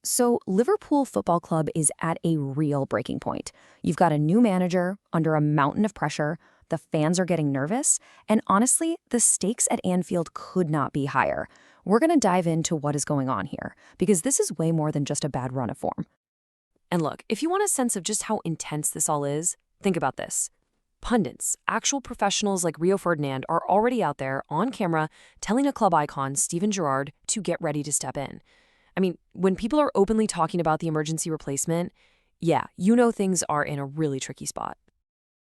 So, Liverpool Football Club is at a real breaking point. You've got a new manager under a mountain of pressure, the fans are getting nervous, and honestly, the stakes at Anfield could not be higher. We're going to dive into what is going on here, because this is way more than just a bad run of form. And look, if you want a sense of just how intense this all is, think about this. Pundits, actual professionals like Rio Ferdinand, are already out there on camera telling a club icon, Steven Gerrard, to get ready to step in. I mean, when people are openly talking about the emergency replacement, yeah, you know things are in a really tricky spot.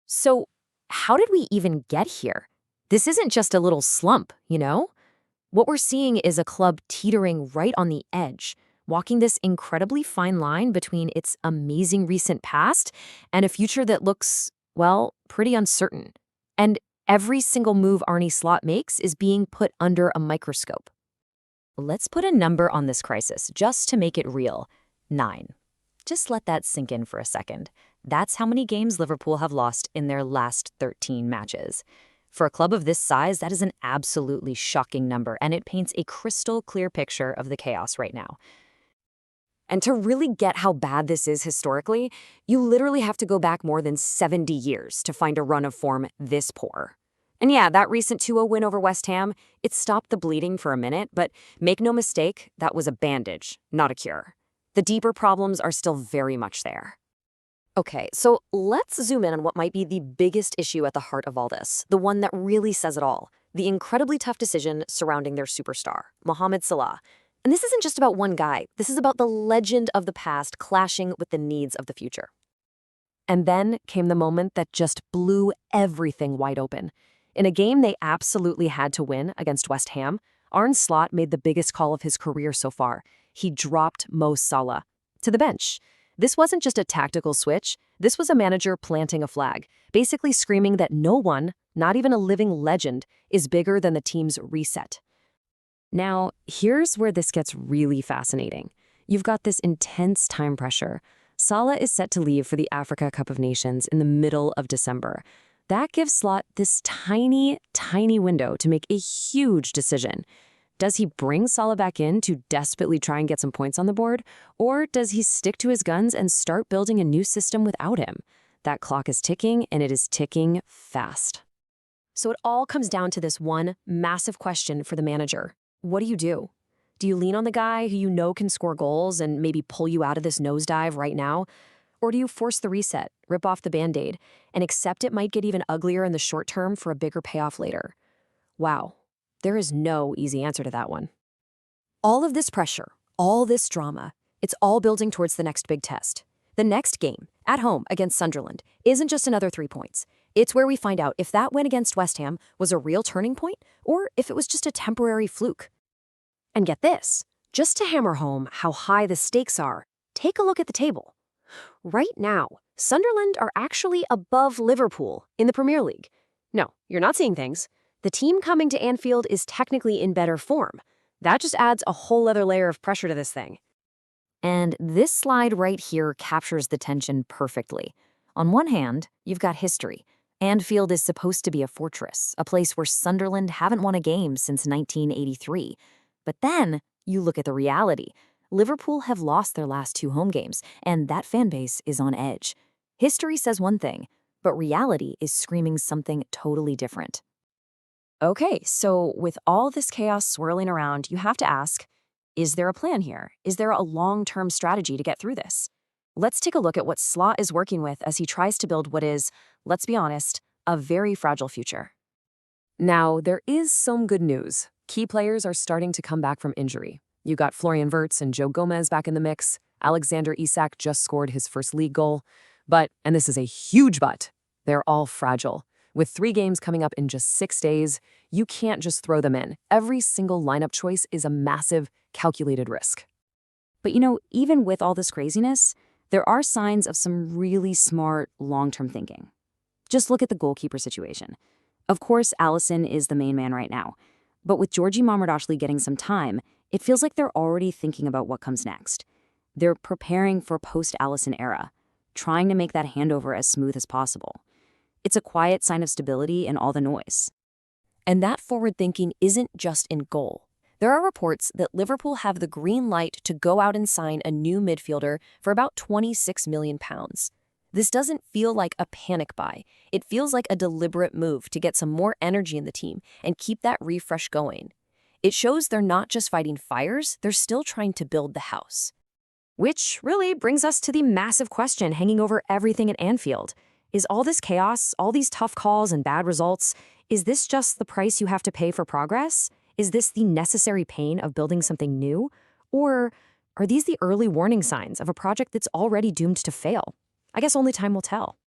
So, how did we even get here? This isn't just a little slump, you know? What we're seeing is a club teetering right on the edge, walking this incredibly fine line between its amazing recent past and a future that looks, well, pretty uncertain. And every single move Arne Slot makes is being put under a microscope. Let's put a number on this crisis, just to make it real. 9. Just let that sink in for a second. That's how many games Liverpool have lost in their last 13 matches. For a club of this size, that is an absolutely shocking number, and it paints a crystal clear picture of the chaos right now. And to really get how bad this is historically, you literally have to go back more than 70 years to find a run of form this poor. And yeah, that recent 2-0 win over West Ham, it stopped the bleeding for a minute, but make no mistake, that was a bandage, not a cure. The deeper problems are still very much there. Okay, so let's zoom in on what might be the biggest issue at the heart of all this, the one that really says it all, the incredibly tough decision surrounding their superstar, Mohamed Salah. And this isn't just about one guy. This is about the legend of the past clashing with the needs of the future. And then came the moment that just blew everything wide open. In a game they absolutely had to win against West Ham, Arne Slot made the biggest call of his career so far. He dropped Mo Salah to the bench. This wasn't just a tactical switch. This was a manager planting a flag, basically screaming that no one, not even a living legend, is bigger than the team's reset. Now, here's where this gets really fascinating. You've got this intense time pressure. Salah is set to leave for the Africa Cup of Nations in the middle of December. That gives Slot this tiny, tiny window to make a huge decision. Does he bring Salah back in to desperately try and get some points on the board? Or does he stick to his guns and start building a new system without him? That clock is ticking, and it is ticking fast. So it all comes down to this one massive question for the manager. What do you do? Do you lean on the guy who you know can score goals and maybe pull you out of this nosedive right now? Or do you force the reset, rip off the Band-Aid, and accept it might get even uglier in the short term for a bigger payoff later? Wow, there is no easy answer to that one. All of this pressure, all this drama, it's all building towards the next big test. The next game, at home against Sunderland, isn't just another 3 points. It's where we find out if that win against West Ham was a real turning point or if it was just a temporary fluke. And get this, just to hammer home how high the stakes are, take a look at the table. Right now, Sunderland are actually above Liverpool in the Premier League. No, you're not seeing things. The team coming to Anfield is technically in better form. That just adds a whole other layer of pressure to this thing. And this slide right here captures the tension perfectly. On one hand, you've got history. Anfield is supposed to be a fortress, a place where Sunderland haven't won a game since 1983. But then you look at the reality. Liverpool have lost their last 2 home games, and that fan base is on edge. History says one thing, but reality is screaming something totally different. Okay, so with all this chaos swirling around, you have to ask, is there a plan here? Is there a long-term strategy to get through this? Let's take a look at what Slot is working with as he tries to build what is, let's be honest, a very fragile future. Now, there is some good news. Key players are starting to come back from injury. You got Florian Wirtz and Joe Gomez back in the mix. Alexander Isak just scored his first league goal. But, and this is a huge but, they're all fragile. With 3 games coming up in just 6 days, you can't just throw them in. Every single lineup choice is a massive, calculated risk. But even with all this craziness, there are signs of some really smart, long-term thinking. Just look at the goalkeeper situation. Of course, Alisson is the main man right now. But with Mamardashvili getting some time, it feels like they're already thinking about what comes next. They're preparing for post-Alisson era, trying to make that handover as smooth as possible. It's a quiet sign of stability in all the noise. And that forward thinking isn't just in goal. There are reports that Liverpool have the green light to go out and sign a new midfielder for about £26 million. This doesn't feel like a panic buy. It feels like a deliberate move to get some more energy in the team and keep that refresh going. It shows they're not just fighting fires, they're still trying to build the house. Which really brings us to the massive question hanging over everything at Anfield. Is all this chaos, all these tough calls and bad results, is this just the price you have to pay for progress? Is this the necessary pain of building something new? Or are these the early warning signs of a project that's already doomed to fail? I guess only time will tell.